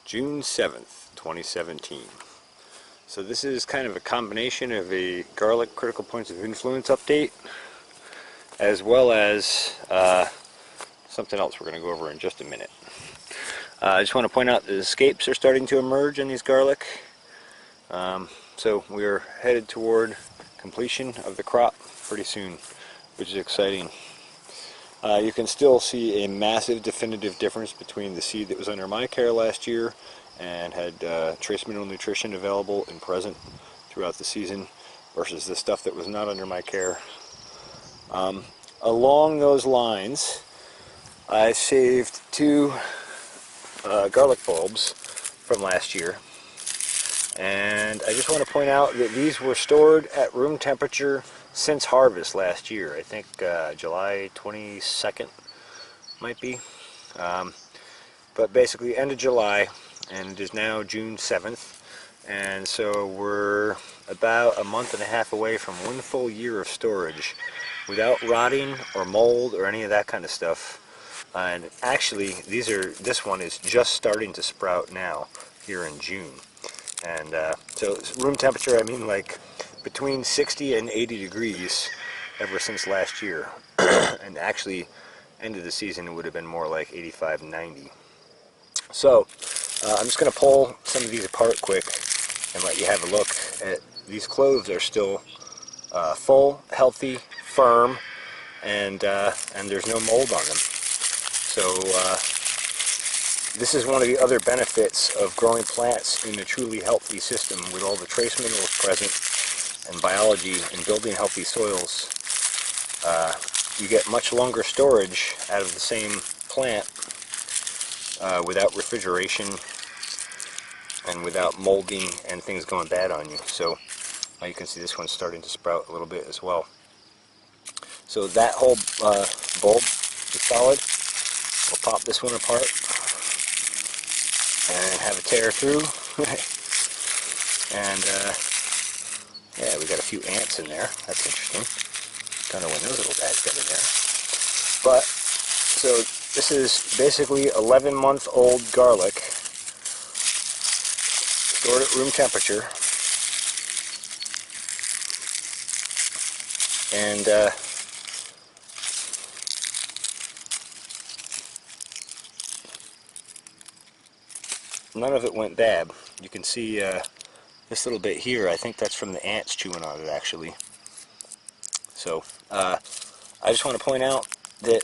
June 7th, 2017. So this is kind of a combination of a garlic critical points of influence update as well as something else we're going to go over in just a minute. I just want to point out that the scapes are starting to emerge in these garlic. So we're headed toward completion of the crop pretty soon, which is exciting. You can still see a massive definitive difference between the seed that was under my care last year and had trace mineral nutrition available and present throughout the season versus the stuff that was not under my care. Along those lines, I saved two garlic bulbs from last year, and I just want to point out that these were stored at room temperature since harvest last year. I think July 22nd might be, but basically end of July, and it is now June 7th, and so we're about a month and a half away from 1 full year of storage without rotting or mold or any of that kind of stuff. And actually this one is just starting to sprout now here in June, and so room temperature, I mean like between 60 and 80 degrees ever since last year. And actually end of the season it would have been more like 85, 90. So I'm just going to pull some of these apart quick and let you have a look at these cloves. Are still full, healthy, firm, and there's no mold on them. So this is one of the other benefits of growing plants in a truly healthy system with all the trace minerals present and biology and building healthy soils. You get much longer storage out of the same plant without refrigeration and without molding and things going bad on you. So you can see this one's starting to sprout a little bit as well. So that whole bulb is solid. We'll pop this one apart and have a tear through. And yeah, we got a few ants in there. That's interesting. Don't know when those little guys got in there. But so this is basically 11-month-old garlic stored at room temperature, and none of it went bad. You can see this little bit here. I think that's from the ants chewing on it, actually. So I just want to point out that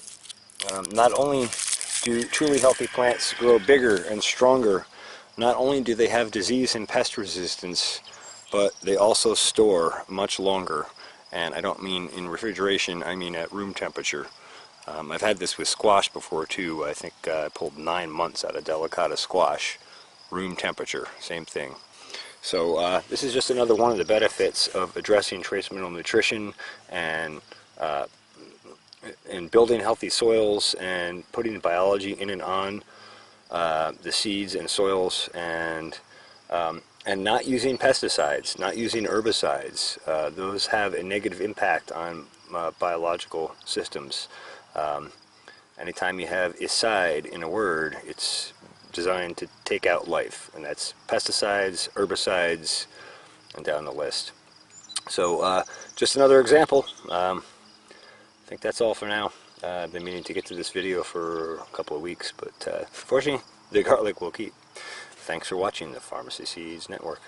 not only do truly healthy plants grow bigger and stronger, not only do they have disease and pest resistance, but they also store much longer. And I don't mean in refrigeration, I mean at room temperature. I've had this with squash before too. I think I pulled 9 months out of delicata squash. Room temperature, same thing. So this is just another one of the benefits of addressing trace mineral nutrition and building healthy soils and putting biology in and on the seeds and soils, and not using pesticides, not using herbicides. Those have a negative impact on biological systems. Anytime you have "icide" in a word, it's designed to take out life, and that's pesticides, herbicides, and down the list. So just another example. I think that's all for now. I've been meaning to get to this video for a couple of weeks, but fortunately the garlic will keep. Thanks for watching the Farmacy Seeds Network.